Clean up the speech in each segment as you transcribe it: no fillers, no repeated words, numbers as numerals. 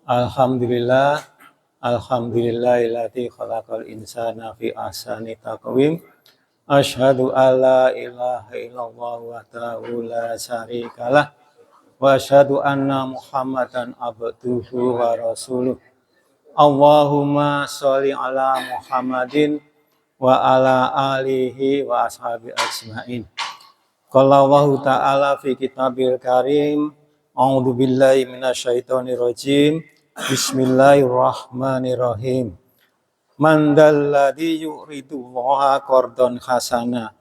Alhamdulillah, alhamdulillahilladzi khalaqal insana fi ahsani taqwim. Asyhadu alla ilaha illallah wahdahu la syarikalah wa asyhadu anna Muhammadan abduhu wa rasuluh. Allahumma sholli ala Muhammadin wa ala alihi wa ashabi ajmain. Qala Allahu ta'ala fi kitabil karim, a'udzu billahi minasyaitonir rajim. Bismillahirrahmanirrahim. Man dalladzi yuridu Allaha qardon hasana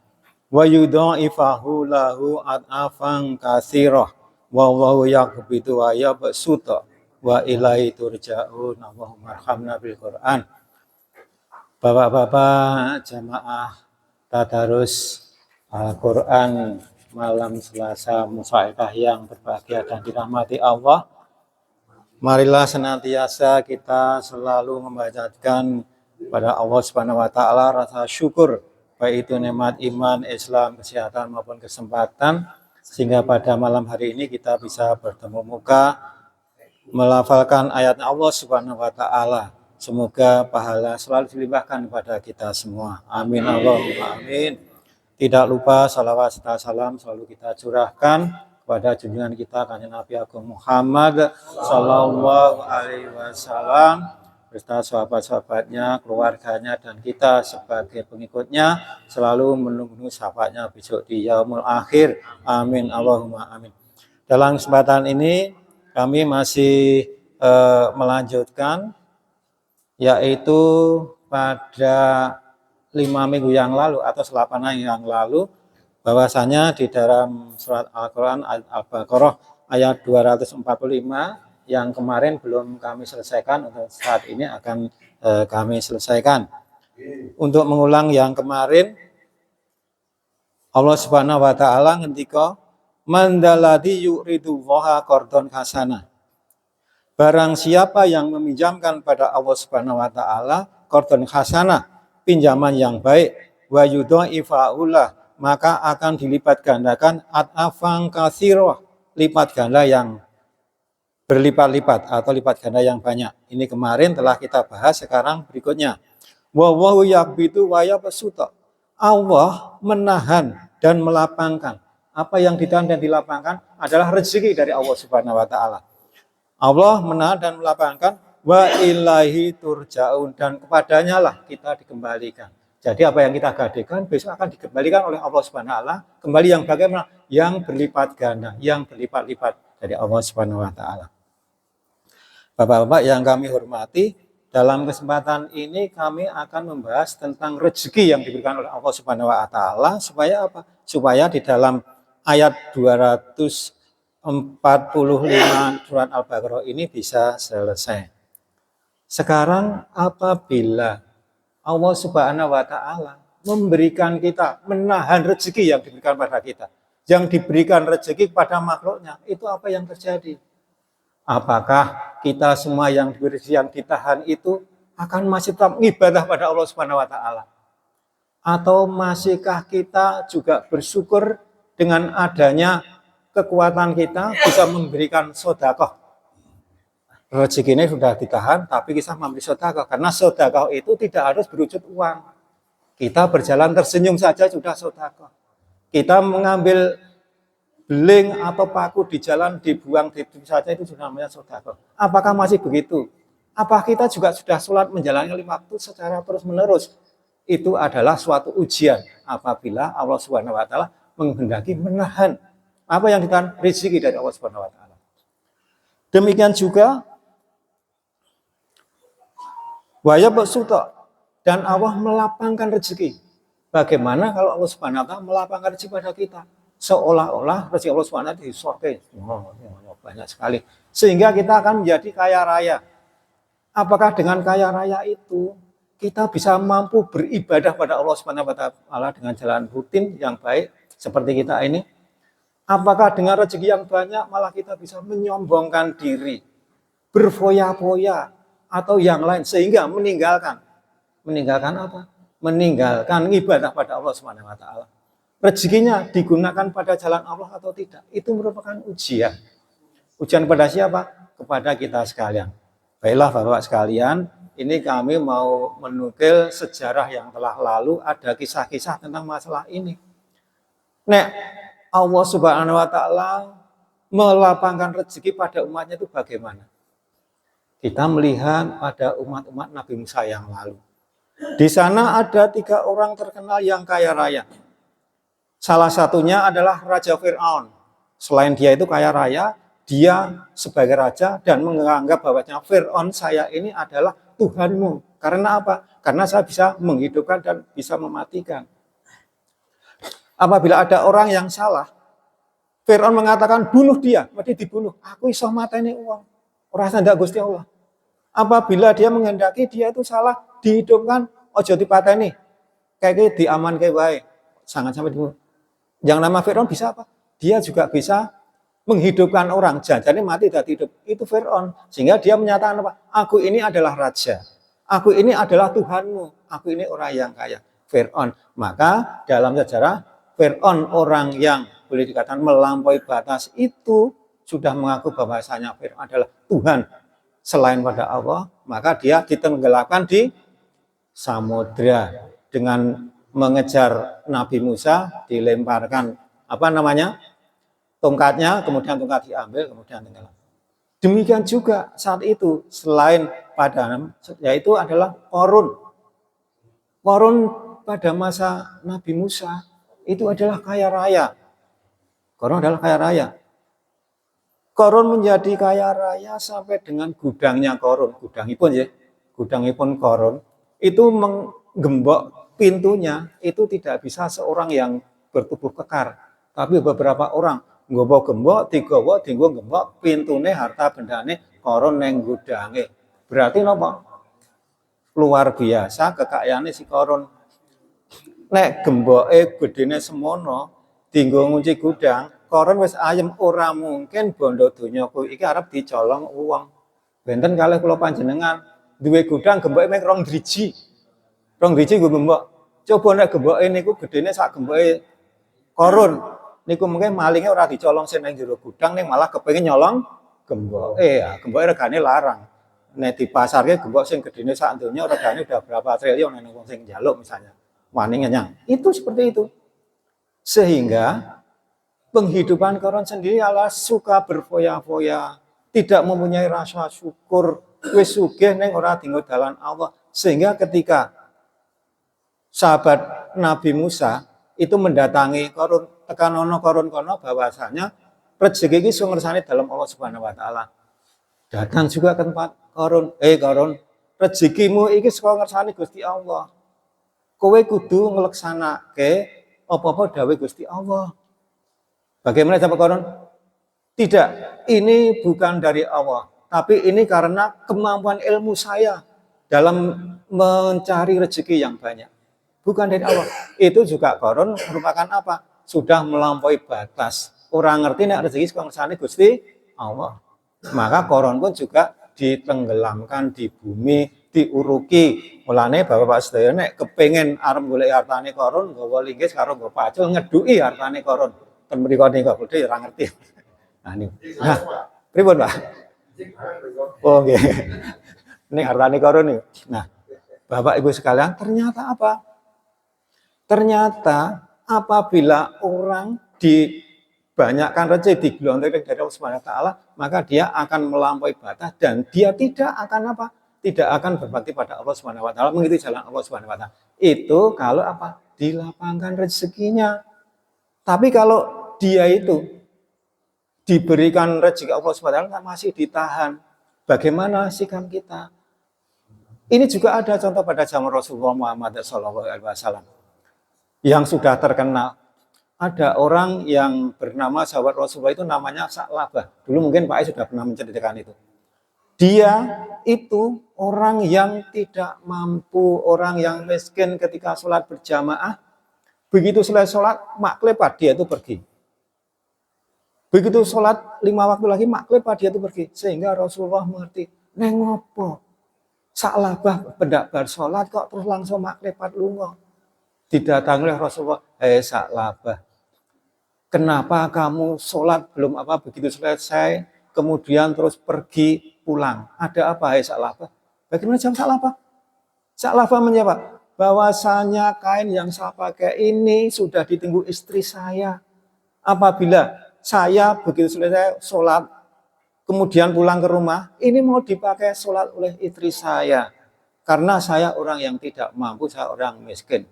wa yudha'ifahu lahu ad'afan katsirah wallahu yaqbidu wa yabsutu wa ilaihi turja'un. Allahumma arhamna bil Qur'an. Bapak-bapak jamaah tadarus Al-Quran malam Selasa Musaikah yang berbahagia dan dirahmati Allah. Marilah senantiasa kita selalu membacakan pada Allah Subhanahu wa taala rasa syukur, baik itu nikmat iman, Islam, kesehatan maupun kesempatan, sehingga pada malam hari ini kita bisa bertemu muka melafalkan ayat Allah Subhanahu wa taala. Semoga pahala selalu dilimpahkan kepada kita semua. Amin Allahumma amin. Tidak lupa salawat serta salam selalu kita curahkan kepada junjungan kita kanjeng Nabi Agung Muhammad Sallallahu Alaihi Wasallam beserta sahabat-sahabatnya, keluarganya, dan kita sebagai pengikutnya selalu menunggu syafaatnya besok di yaumul akhir. Amin Allahumma amin. Dalam kesempatan ini kami masih melanjutkan, yaitu pada 5 minggu yang lalu atau 8 hari yang lalu, bahwasanya di dalam surat Al-Quran Al-Baqarah ayat 245 yang kemarin belum kami selesaikan, untuk saat ini akan kami selesaikan. Untuk mengulang yang kemarin, Allah Subhanahu wa taala ngendika, man dalladzi yuridu Allaha qardon hasana. Barang siapa yang meminjamkan pada Allah Subhanahu wa taala qardon hasana, pinjaman yang baik, wa yudha'ifaullah, maka akan dilipat gandakan ad'afan katsirah, lipat ganda yang berlipat-lipat atau lipat ganda yang banyak. Ini kemarin telah kita bahas, sekarang berikutnya. Wa huwa yaqbidu wa yabsutu. Allah menahan dan melapangkan. Apa yang ditahan dan dilapangkan adalah rezeki dari Allah Subhanahu wa taala. Allah menahan dan melapangkan, wa ilaihi turja'un, dan kepadanya lah kita dikembalikan. Jadi apa yang kita gadekan besok akan dikembalikan oleh Allah Subhanahu wa taala, kembali yang bagaimana? Yang berlipat ganda, yang berlipat-lipat dari Allah Subhanahu wa taala. Bapak-bapak yang kami hormati, dalam kesempatan ini kami akan membahas tentang rezeki yang diberikan oleh Allah Subhanahu wa taala, supaya apa? Supaya di dalam ayat 245 surat Al-Baqarah ini bisa selesai. Sekarang apabila Allah Subhanahu wa taala memberikan kita, menahan rezeki yang diberikan pada kita, yang diberikan rezeki kepada makhluknya, itu apa yang terjadi? Apakah kita semua yang diberi yang ditahan itu akan masih tetap ibadah pada Allah Subhanahu wa taala? Atau masihkah kita juga bersyukur dengan adanya kekuatan kita bisa memberikan sedekah? Rezeki ini sudah ditahan, tapi kita memberi sedekah, karena sedekah itu tidak harus berwujud uang. Kita berjalan tersenyum saja sudah sedekah. Kita mengambil beling atau paku di jalan dibuang gitu saja itu sudah namanya sedekah. Apakah masih begitu? Apa kita juga sudah sholat menjalani 5 waktu secara terus-menerus? Itu adalah suatu ujian apabila Allah Subhanahu wa taala menghendaki menahan apa yang ditahan, rezeki dari Allah Subhanahu wa taala. Demikian juga wa yabsutu, dan Allah melapangkan rezeki. Bagaimana kalau Allah Subhanahu wa taala melapangkan rezeki pada kita? Seolah-olah rezeki Allah Subhanahu wa taala disortir. Banyak sekali. Sehingga kita akan menjadi kaya raya. Apakah dengan kaya raya itu kita bisa mampu beribadah pada Allah Subhanahu wa taala dengan jalan rutin yang baik seperti kita ini? Apakah dengan rezeki yang banyak malah kita bisa menyombongkan diri, berfoya-foya, atau yang lain, sehingga meninggalkan apa? Meninggalkan ibadah pada Allah Subhanahu wa taala. rezekinya digunakan pada jalan Allah atau tidak. Itu merupakan ujian. Ujian kepada siapa? Kepada kita sekalian. Baiklah Bapak sekalian, ini kami mau menukil sejarah yang telah lalu, ada kisah-kisah tentang masalah ini. Nek Allah Subhanahu wa taala melapangkan rezeki pada umatnya itu bagaimana? Kita melihat pada umat-umat Nabi Musa yang lalu. Di sana ada 3 orang terkenal yang kaya raya. Salah satunya adalah Raja Fir'aun. Selain dia itu kaya raya, dia sebagai raja dan menganggap bahwanya Fir'aun saya ini adalah Tuhanmu. Karena apa? Karena saya bisa menghidupkan dan bisa mematikan. Apabila ada orang yang salah, Fir'aun mengatakan bunuh dia, mesti dibunuh. Aku iso mateni uang. Ora sandak Gusti Allah. Apabila dia menghendaki dia itu salah, dihidupkan, ojo dipateni. Kayak diamanke wae. Sangat sampai dibunuh. Yang nama Fir'aun bisa apa? Dia juga bisa menghidupkan orang. Jadi mati dan hidup. Itu Fir'aun. Sehingga dia menyatakan apa? Aku ini adalah raja. Aku ini adalah Tuhanmu. Aku ini orang yang kaya. Fir'aun. Maka dalam sejarah, Fir'aun orang yang boleh dikatakan melampaui batas itu sudah mengaku bahwasanya Fir'aun adalah Tuhan selain pada Allah, maka dia ditenggelamkan di samudra dengan mengejar Nabi Musa, dilemparkan tongkatnya, kemudian tongkat diambil, kemudian tenggelam. Demikian juga saat itu selain pada yaitu adalah Qarun. Qarun pada masa Nabi Musa itu adalah kaya raya. Qarun adalah kaya raya. Qarun menjadi kaya raya sampai dengan gudangnya Qarun, gudangipun Qarun itu menggembok pintunya itu tidak bisa seorang yang bertubuh kekar, tapi beberapa orang nggowo gembok, digowo dinggo gembok pintune harta bendane Qarun neng gudange. Berarti napa? Luar biasa kekayaane si Qarun. Nek gemboke gedene semono dinggo ngunci gudang, Qarun wis ayem ora mungkin bondo donyaku iki arep dicolong uang. Benten kalih kula panjenengan duwe gudang gemboke mek 2 driji. 2 driji nggo gembok. Coba nek gemboke niku gedene sak gemboke Qarun. Niku mungkin malingnya ora dicolong sing nang jero gudang ning malah kepengin nyolong gembok. Ya, gemboke regane larang. Nek di pasarke gembok sing gedene sak donya regane udah berapa triliun nek wong sing njaluk misalnya. Wani ngenyang. Itu seperti itu. Sehingga penghidupan Qarun sendiri adalah suka berfoya-foya, tidak mempunyai rasa syukur, wis sugih ning ora dienggo dalan Allah. Sehingga ketika sahabat Nabi Musa itu mendatangi Qarun, tekanono Qarun kono bahwasanya rezeki iki sing ngersane dalam Allah Subhanahu wa taala. Datang juga ke tempat Qarun, Qarun, rezekimu iki saka ngersane Gusti Allah. Kowe kudu ngleksanake apa-apa dawuh Gusti Allah. Bagaimana jawab Qarun? Tidak, ini bukan dari Allah, tapi ini karena kemampuan ilmu saya dalam mencari rezeki yang banyak. Bukan dari Allah. Itu juga Qarun merupakan apa? Sudah melampaui batas. Orang ngerti nek rezeki saka ngersane Gusti Allah. Maka Qarun pun juga ditenggelamkan di bumi, diuruki. Mulane Bapak sedaya nek kepengin arep golek hartane Qarun, nggawa linggis karo nggo pacul ngeduki hartane Qarun. Ten mriko niku bodho ora ngerti. Nah niku. Nah, pripun, Pak? Oh nggih. Ini hartane Qarun niku. Nah, Bapak Ibu sekalian, ternyata apa? Ternyata apabila orang dibanyakkan rezeki digelontorkan dari Allah Subhanahu wa taala, maka dia akan melampaui batas dan dia tidak akan apa? Tidak akan berbakti pada Allah Subhanahu wa taala, mengikuti jalan Allah Subhanahu wa taala. Itu kalau apa? Dilapangkan rezekinya. Tapi kalau dia itu diberikan rezeki Allah Subhanahu wa taala masih ditahan, bagaimana sikap kita? Ini juga ada contoh pada zaman Rasulullah Muhammad SAW yang sudah terkenal. Ada orang yang bernama sahabat Rasulullah itu namanya Sa'labah. Dulu mungkin Pak Ai sudah pernah menceritakan itu. Dia itu orang yang tidak mampu, orang yang miskin ketika sholat berjamaah. Begitu selesai sholat, maklepat dia itu pergi. Begitu sholat 5 waktu lagi, maklepat dia itu pergi. Sehingga Rasulullah mengerti, neng ngopo? Sa'labah pendak bar sholat kok terus langsung maklepat lunga. didatangi oleh Rasulullah, Sa'labah, kenapa kamu sholat belum apa begitu selesai, kemudian terus pergi pulang? Ada apa, Sa'labah? Bagaimana jawab Sa'labah? Sa'labah menjawab, bahwasanya kain yang saya pakai ini sudah ditunggu istri saya. Apabila saya begitu selesai sholat, kemudian pulang ke rumah, ini mau dipakai sholat oleh istri saya. Karena saya orang yang tidak mampu, saya orang miskin.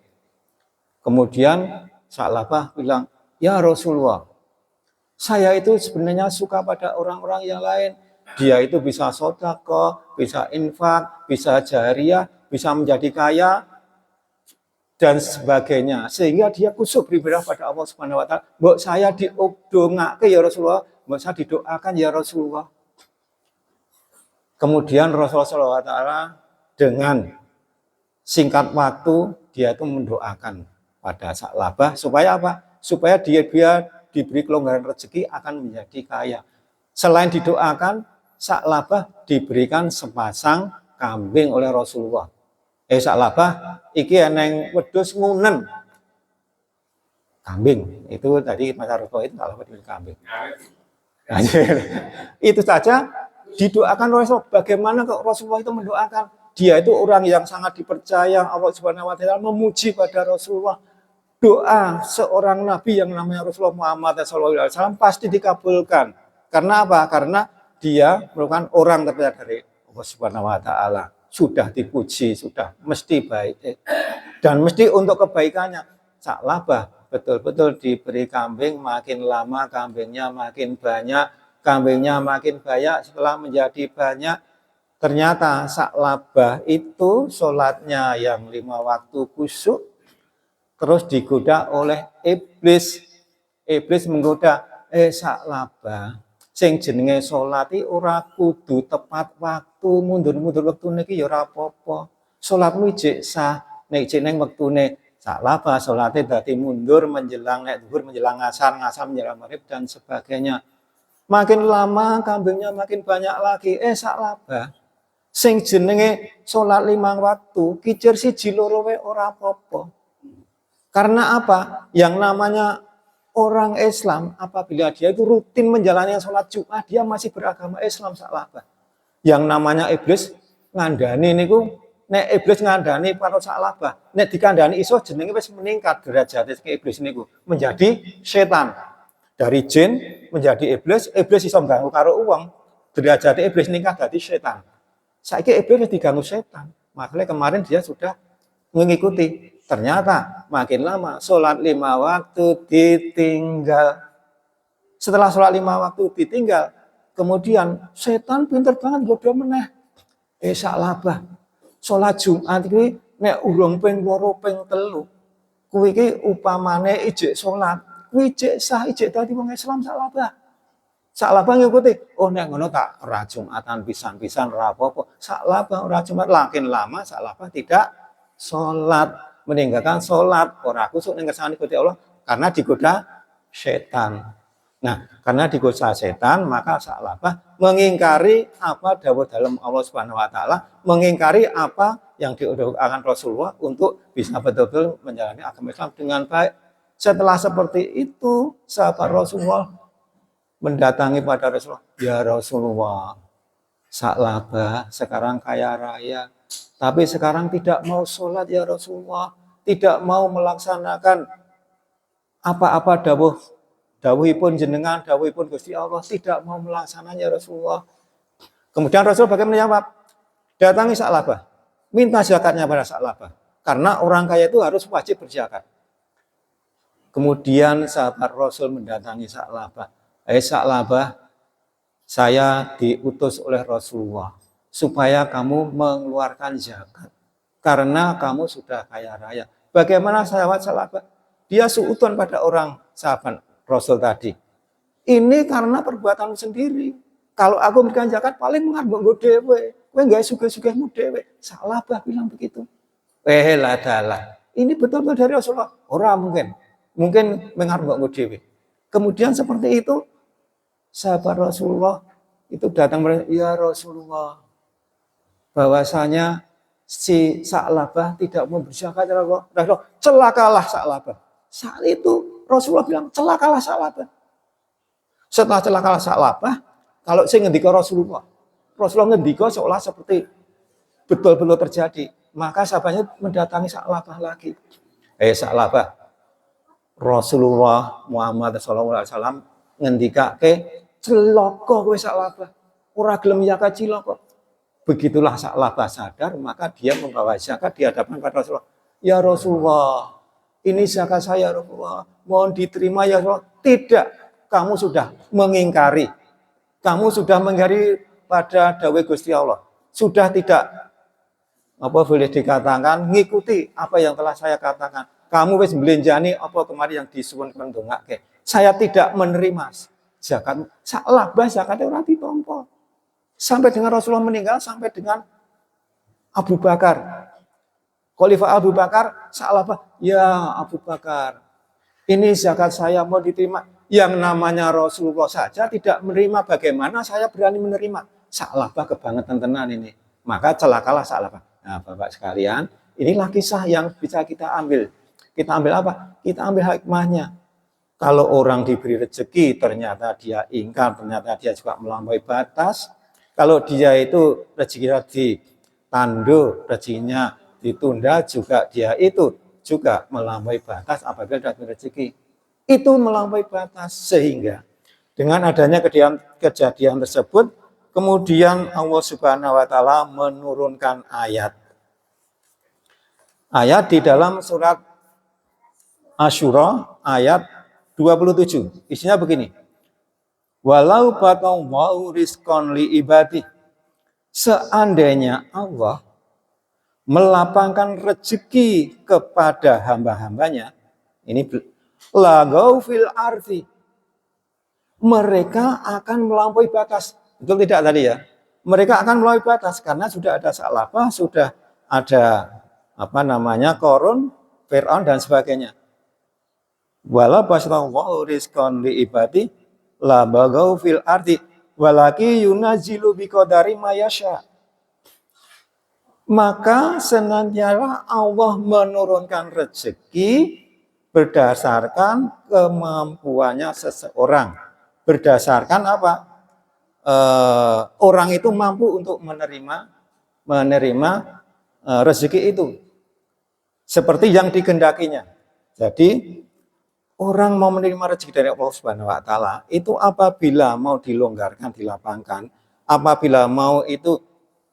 Kemudian Sa'labah bilang, ya Rasulullah, saya itu sebenarnya suka pada orang-orang yang lain. Dia itu bisa sedekah, bisa infak, bisa jariyah, bisa menjadi kaya, dan sebagainya. Sehingga dia kusuk beribadah pada Allah Subhanahu wa taala. Mbok saya didoakan ya Rasulullah, mbok saya didoakan ya Rasulullah. Kemudian Rasulullah SAW dengan singkat waktu dia itu mendoakan pada Sa'labah supaya apa? Supaya dia diberi kelonggaran rezeki akan menjadi kaya. Selain didoakan, Sa'labah diberikan sepasang kambing oleh Rasulullah. Sa'labah iki eneng wedhus ngunen. Kambing itu tadi Mas Arifo itu Sa'labah diberi kambing. Nah, itu saja didoakan Rasulullah. Bagaimana kok Rasulullah itu mendoakan? Dia itu orang yang sangat dipercaya Allah Subhanahu wa taala, memuji pada Rasulullah. Doa seorang nabi yang namanya Rasulullah Muhammad SAW pasti dikabulkan. Karena apa? Karena dia merupakan orang terpercaya dari Allah Subhanahu wa taala. Sudah dipuji, sudah mesti baik. Dan mesti untuk kebaikannya. Sa'labah betul-betul diberi kambing, makin lama kambingnya makin banyak, kambingnya makin banyak, setelah menjadi banyak, ternyata Sa'labah itu sholatnya yang 5 waktu khusyuk, terus digoda oleh iblis. Iblis menggoda, Sa'labah, sing jenenge sholat iki ora kudu tepat waktu, mundur-mundur wektune iki ya ora apa-apa. Sholatmu ijek sah, nek jeneng wektune. Sa'labah salate dadi mundur menjelang nek zuhur menjelang asar, ngasar menjelang maghrib dan sebagainya. Makin lama kambingnya makin banyak lagi. Sa'labah, sing jenenge sholat 5 waktu, kicir siji loro wae ora apa-apa. Karena apa? Yang namanya orang Islam, apabila dia itu rutin menjalani sholat Jumat, dia masih beragama Islam. Sa'labah. Yang namanya iblis ngandani niku, nek iblis ngandani para Sa'labah, nek dikandani iso jenenge wis meningkat derajate iblis niku menjadi setan. Dari jin menjadi iblis, iblis iso ganggu karo uang, derajate iblis ningkat dadi setan. Saiki iblis diganggu setan. Makanya kemarin dia sudah mengikuti. Ternyata makin lama sholat 5 waktu ditinggal. Setelah sholat 5 waktu ditinggal, kemudian setan pinter banget bodoh meneh. Sa'labah, sholat Jumat iki nek urung ping 2 ping 3, kuwi iki upamane ijek sholat, kuwi ijek sah, ijek dadi wong Islam. Sa'labah. Sa'labah ngikuti. Oh nek ngono tak ora Jumatan pisan-pisan ora apa-apa. Sa'labah ora Jumat, makin lama Sa'labah tidak sholat, meninggalkan sholat, ora kusuk ning kersane Gusti Allah karena digoda setan. Nah, karena digoda setan, maka Sa'labah mengingkari apa dawuh dalam Allah Subhanahu wa taala, mengingkari apa yang diucapkan Rasulullah untuk bisa betul-betul menjalani agama Islam dengan baik. Setelah seperti itu, sahabat Rasulullah mendatangi pada Rasulullah, ya Rasulullah, Sa'labah sekarang kaya raya, tapi sekarang tidak mau sholat ya Rasulullah, tidak mau melaksanakan apa-apa dawuhipun jenengan, dawuhipun Gusti Allah, tidak mau melaksanakannya ya Rasulullah. Kemudian Rasul bagaimana menjawab? Datangi Sa'labah, minta zakatnya pada Sa'labah, karena orang kaya itu harus wajib berzakat. Kemudian sahabat Rasul mendatangi Sa'labah, Sa'labah, saya diutus oleh Rasulullah supaya kamu mengeluarkan zakat karena kamu sudah kaya raya. Bagaimana sahabat Sa'labah? Dia suuton pada orang sahabat Rasul tadi. Ini karena perbuatan sendiri. Kalau aku memberikan zakat paling menghargai dewe, kowe enggak sugih-sugihmu dewe. Sa'labah bilang begitu. Ladalah. Ini betul-betul dari Rasulullah. Orang mungkin menghargai dewe. Kemudian seperti itu sahabat Rasulullah itu datang, ya Rasulullah, bahwasanya si Sa'labah tidak memberi zakat, Rasulullah, celakalah Sa'labah. Saat itu Rasulullah bilang, celakalah Sa'labah. Setelah celakalah Sa'labah, kalau saya ngendika Rasulullah ngendika seolah seperti betul-betul terjadi. Maka sahabatnya mendatangi Sa'labah lagi. Sa'labah, Rasulullah Muhammad SAW ngendikake celaka kowe Sa'labah, ora gelem zakat cilaka. Begitulah Sa'labah sadar, maka dia membawa zakat di hadapan pada Rasulullah. Ya Rasulullah, ini zakat saya Rasulullah, mohon diterima ya Rasulullah. Tidak, kamu sudah mengingkari. Kamu sudah mengingkari pada dawuh Gusti Allah. Sudah tidak boleh dikatakan ngikuti apa yang telah saya katakan. Kamu wis mbelenjani apa kemarin yang disuwun pendongake. Saya tidak menerima zakat. Sa'labah zakatnya ora ditampa. Sampai dengan Rasulullah meninggal, sampai dengan Abu Bakar. Khalifah Abu Bakar, Sa'labah, ya Abu Bakar, ini zakat saya mau diterima. Yang namanya Rasulullah saja tidak menerima, bagaimana saya berani menerima? Sa'labah kebangetan tenan ini. Maka celakalah Sa'labah. Nah, Bapak sekalian, inilah kisah yang bisa kita ambil. Kita ambil apa? Kita ambil hikmahnya. Kalau orang diberi rezeki, ternyata dia ingkar, ternyata dia juga melampaui batas. Kalau dia itu rezekinya ditandu, rezekinya ditunda, juga dia itu juga melampaui batas apabila dapat rezeki. Itu melampaui batas, sehingga dengan adanya kejadian tersebut, kemudian Allah Subhanahu wa taala menurunkan ayat. Ayat di dalam surat Asy-Syura ayat 27. Isinya begini. Walau batawau rizqan li ibadi. Seandainya Allah melapangkan rezeki kepada hamba-hambanya, ini lagau fil ardi, mereka akan melampaui batas. Betul tidak tadi ya? Mereka akan melampaui batas karena sudah ada Sa'labah, sudah ada Qarun, Fir'aun dan sebagainya. Walau bastallahu rizqan li ibadi la bagau fil ardi walaki yunazilu biqadari mayasya. Maka senantiasa Allah menurunkan rezeki berdasarkan kemampuannya seseorang. Berdasarkan apa? Orang itu mampu untuk menerima rezeki itu seperti yang digendakinya. Jadi orang mau menerima rezeki dari Allah Subhanahu wa taala itu apabila mau dilonggarkan, dilapangkan, apabila mau itu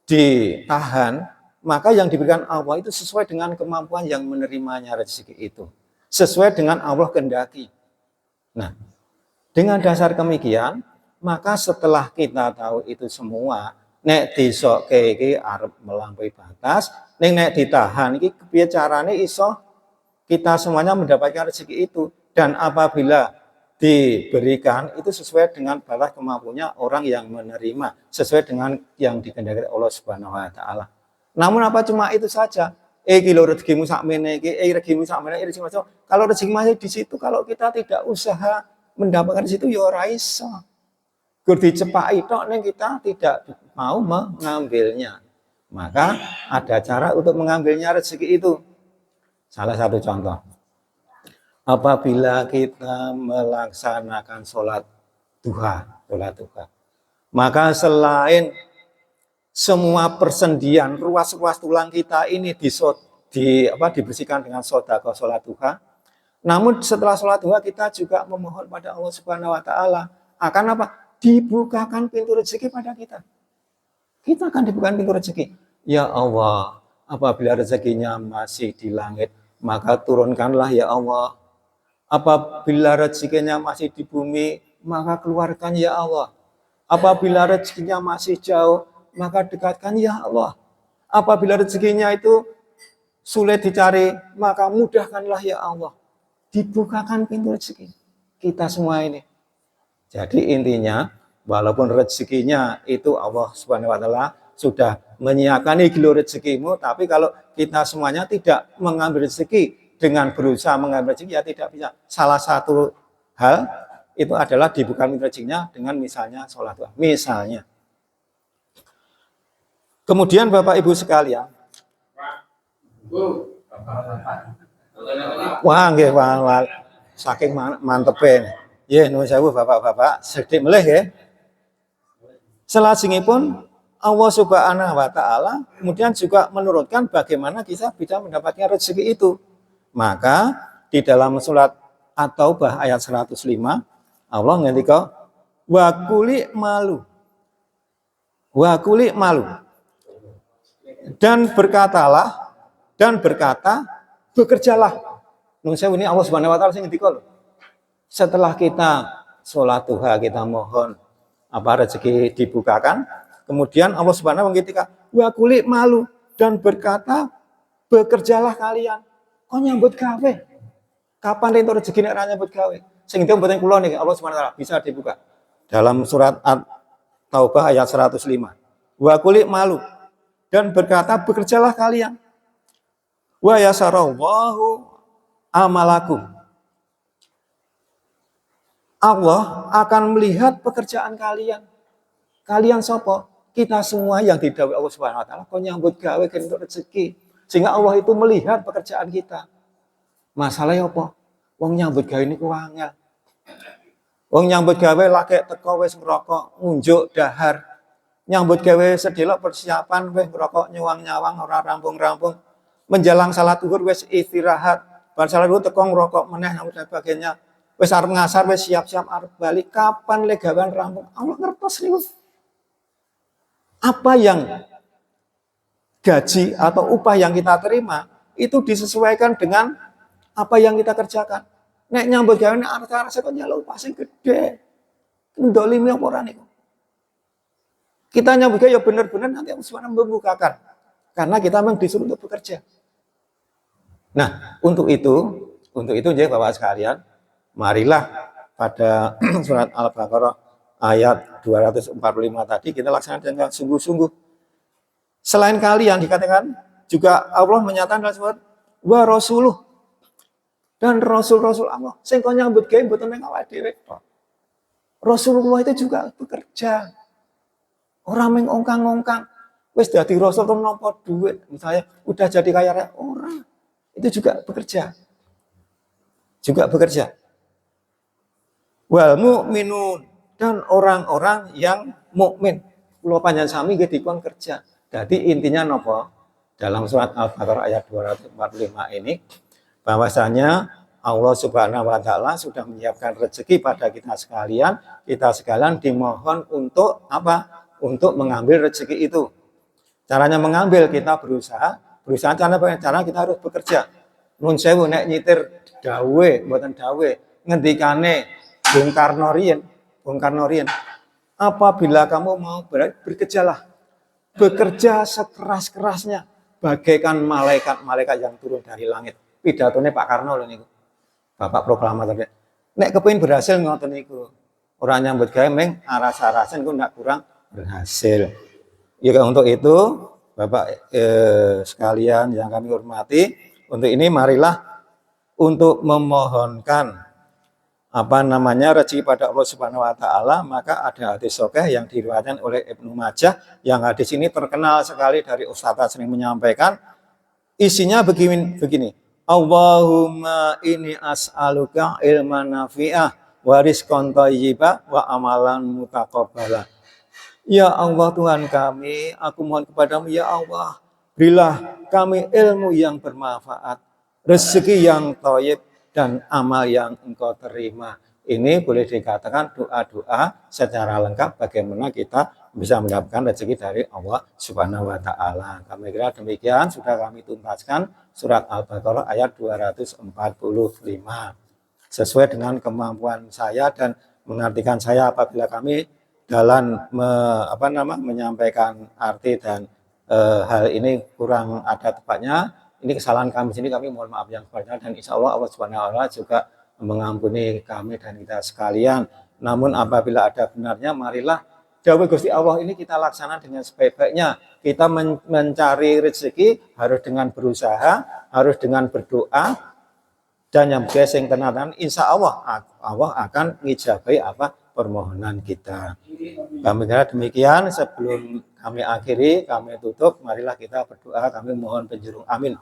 ditahan, maka yang diberikan Allah itu sesuai dengan kemampuan yang menerimanya rezeki itu. Sesuai dengan Allah kehendaki. Nah, dengan dasar demikian, maka setelah kita tahu itu semua, nek disokke iki arep melampaui batas, nek ditahan iki kepiye carane iso kita semuanya mendapatkan rezeki itu. Dan apabila diberikan itu sesuai dengan batas kemampuannya orang yang menerima, sesuai dengan yang dikehendaki Allah Subhanahu wa taala. Namun apa cuma itu saja? Kilo rezekimu sakmene iki, rezekimu sakmene, rezekimu. Kalau rezeki masih di situ, kalau kita tidak usaha mendapatkan di situ ya ora iso. Gur dicepaki tok ning kita tidak mau mengambilnya. Maka ada cara untuk mengambilnya rezeki itu. Salah satu contoh. Apabila kita melaksanakan sholat duha, maka selain semua persendian ruas-ruas tulang kita ini dibersihkan dengan sedekah sholat duha, namun setelah sholat duha kita juga memohon pada Allah Subhanahu wa taala akan apa? Dibukakan pintu rezeki pada kita. Kita akan dibukakan pintu rezeki. Ya Allah, apabila rezekinya masih di langit, maka turunkanlah ya Allah. Apabila rezekinya masih di bumi, maka keluarkan ya Allah. Apabila rezekinya masih jauh, maka dekatkan ya Allah. Apabila rezekinya itu sulit dicari, maka mudahkanlah ya Allah. Dibukakan pintu rezeki kita semua ini. Jadi intinya, walaupun rezekinya itu Allah Subhanahu wa taala sudah menyiapkan kilo rezekimu, tapi kalau kita semuanya tidak mengambil rezeki dengan berusaha mengambil rezeki, ya tidak bisa. Salah satu hal itu adalah dibuka rezekinya dengan misalnya sholat duha. Misalnya. Kemudian Bapak Ibu sekalian, Wah, nggih, wah, saking mantepe. Nggih, nuwun sewu Bapak-bapak, sedhik melih nggih. Selajengipun Allah Subhanahu wa taala kemudian juga menurunkan bagaimana kita bisa mendapatkan rezeki itu. Maka di dalam surat At-Taubah ayat 105 Allah ngendika wa kuli malu. Wa kuli malu. Dan berkata bekerjalah. Nun sewu ini Allah Subhanahu wa taala sing ngendika lho. Setelah kita sholat duha, kita mohon rezeki dibukakan, kemudian Allah Subhanahu wa taala ngendika wa kuli malu dan berkata bekerjalah kalian. Kok nyambut gawe? Kapan entuk rezeki nek ra nyambut gawe? Sing itu mboten kula niki Allah Subhanahu wa taala bisa dibuka. Dalam surat At-Taubah ayat 105. Wa kuli malu dan berkata bekerjalah kalian. Wa yasarallahu amalakum. Allah akan melihat pekerjaan kalian. Kalian sapa? Kita semua yang didhawuhi Allah Subhanahu wa taala kok nyambut gawe entuk rezeki. Sehingga Allah itu melihat pekerjaan kita. Masalahnya apa? Wong nyambut gawe niku angel. Wong nyambut gawe lagi teko wis ngerokok, ngunjuk dahar. Nyambut gawe sedelok persiapan wis ngerokok nyuwang-nyawang ora rampung-rampung. Menjelang salat zuhur wis istirahat. Bar salat zuhur teko ngerokok meneh dan sebagainya. Wis arep ngasar wis siap-siap arep balik. Kapan le gawean rampung? Allah ngertos niku. Apa yang gaji atau upah yang kita terima itu disesuaikan dengan apa yang kita kerjakan. Nek nyambut gawe nek arep-arep kok nyaluk upah sing gedhe. Ndolimi apa ora niku? Kita nyambut gawe ya bener-bener nanti Allah Subhanahu membukakan. Karena kita memang disuruh untuk bekerja. Nah, untuk itu nggih Bapak sekalian, marilah pada surat Al-Baqarah ayat 245 tadi kita laksanakan dengan sungguh-sungguh. Selain kalian dikatakan juga Allah menyatakan dalam surat wa rasuluh dan rasul-rasul Allah sing kon nyambut gawe mboten ning awake dhewe. Rasulullah itu juga bekerja. Orang mengongkang-ongkang wis dadi rasul kok nampa duit, misalnya udah jadi kaya raya orang. Itu juga bekerja. Juga bekerja. Wal mu'minun dan orang-orang yang mukmin. Kula panjenengan sami nggih dikon kerja. Jadi intinya nopo dalam surat Al-Baqarah ayat 245 ini bahwasanya Allah Subhanahu wa taala sudah menyiapkan rezeki pada kita sekalian dimohon untuk apa? Untuk mengambil rezeki itu. Caranya mengambil kita berusaha cara kita harus bekerja. Nun sewu nek nyitir dawe mboten dawe ngendikane Bung Karno riyen apabila kamu mau bekerjalah bekerja sekeras-kerasnya bagaikan malaikat-malaikat yang turun dari langit. Pidatone Pak Karno lho niku. Bapak proklamator. Nek kepengin berhasil ngoten niku. Ora nyambut gawe meng aras-arasen ku ndak kurang berhasil. Ya untuk itu Bapak sekalian yang kami hormati, untuk ini marilah untuk memohonkan rezeki pada Allah Subhanahu wa taala, maka ada hadis sahih yang diriwayatkan oleh Ibnu Majah yang hadis ini terkenal sekali dari ustaz sering menyampaikan. Isinya begini. Allahumma inni as'aluka ilman nafi'ah wa rizqan thayyiba wa amalan mutaqabbala. Ya Allah Tuhan kami, aku mohon kepadamu ya Allah, berilah kami ilmu yang bermanfaat, rezeki yang thayyib dan amal yang engkau terima. Ini boleh dikatakan doa-doa secara lengkap bagaimana kita bisa mendapatkan rezeki dari Allah Subhanahu wa taala. Kami kira demikian sudah kami tuntaskan surat Al-Baqarah ayat 245. Sesuai dengan kemampuan saya dan mengartikan saya apabila kami dalam menyampaikan arti dan hal ini kurang ada tepatnya. Ini kesalahan kami sini, kami mohon maaf yang banyak dan insya Allah Allah Subhanahu wa taala juga mengampuni kami dan kita sekalian. Namun apabila ada benarnya, marilah dawuh Gusti Allah ini kita laksanakan dengan sebaik-baiknya. Kita mencari rezeki harus dengan berusaha, harus dengan berdoa, dan yang sing tenan insya Allah akan ngijabahi permohonan kita. Kami kira demikian. Sebelum kami akhiri, kami tutup, marilah kita berdoa, kami mohon penjuru amin.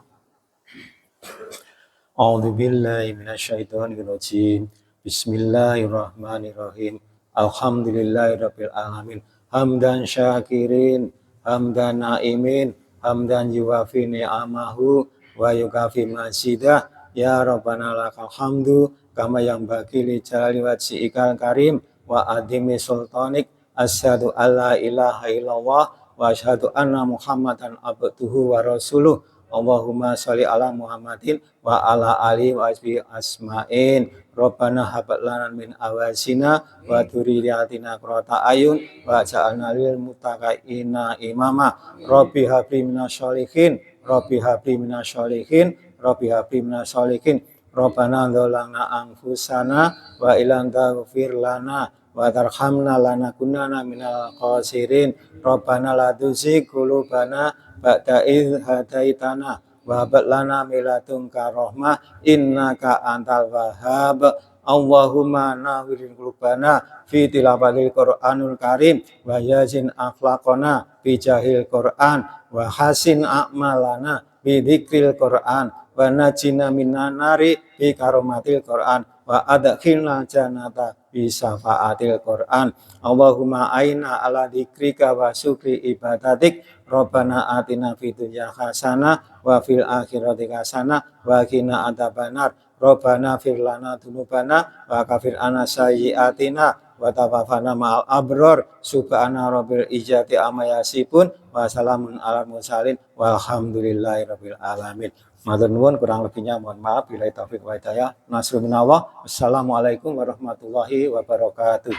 A'udzu billahi minasyaitonir rajim. Bismillahirrahmanirrahim. Alhamdulillahirabbil alamin. Hamdan syakirin, hamdan naimin, hamdan yuwafi ni'amahu wa yukafi mazidah. Ya Rabbana lakal hamdu kama yang bagi li jalali wajhikal karim wa adimi sultanik. Asyhadu alla ilaha illallah wa asyhadu anna Muhammadan abduhu wa rasuluh. Allahumma sholli ala Muhammadin wa ala ali wa asbi asmain. Rabbana hab lana min awasina wa dzurriyyatina qurrata ayun wa ja'alna lil muttaqina imama. Rabbi habli minasyolihin, Rabbi habli minasyolihin, Rabbi habli minasyolihin. Rabbana dzalana anfusana wa illam taghfir lana wa tarhamna lanakunanna minal khasirin. Rabbana la tuzigh qulubana ba'da idh hadaitana wa hab lana min ladunka rahmah innaka antal wahhab. Allahumma nawwir qulubana fi tilawatil Qur'anul Karim wa yazin akhlaqana bi jahil Qur'an wa hasin a'malana bi dzikril Qur'an wa najina minan nari bi karomatil Qur'an wa adkhilna jannata bi syafaatil Qur'an. Allahumma aina ala dzikrika wa syukri ibadatik. Rabbana atina fid dunya hasanah wa fil akhirati hasanah wa qina adzabannar. Rabbana fir lana dzunubana wa kafir anna sayyi'atina wa tawaffana ma'al abror. Subhana rabbil izzati amma yasifun wa salamun alal mursalin walhamdulillahirabbil alamin. Matur nuwun, kurang lebihnya mohon maaf. Billahi taufik wa hidayah. Nasrul minallah. Wassalamualaikum warahmatullahi wabarakatuh.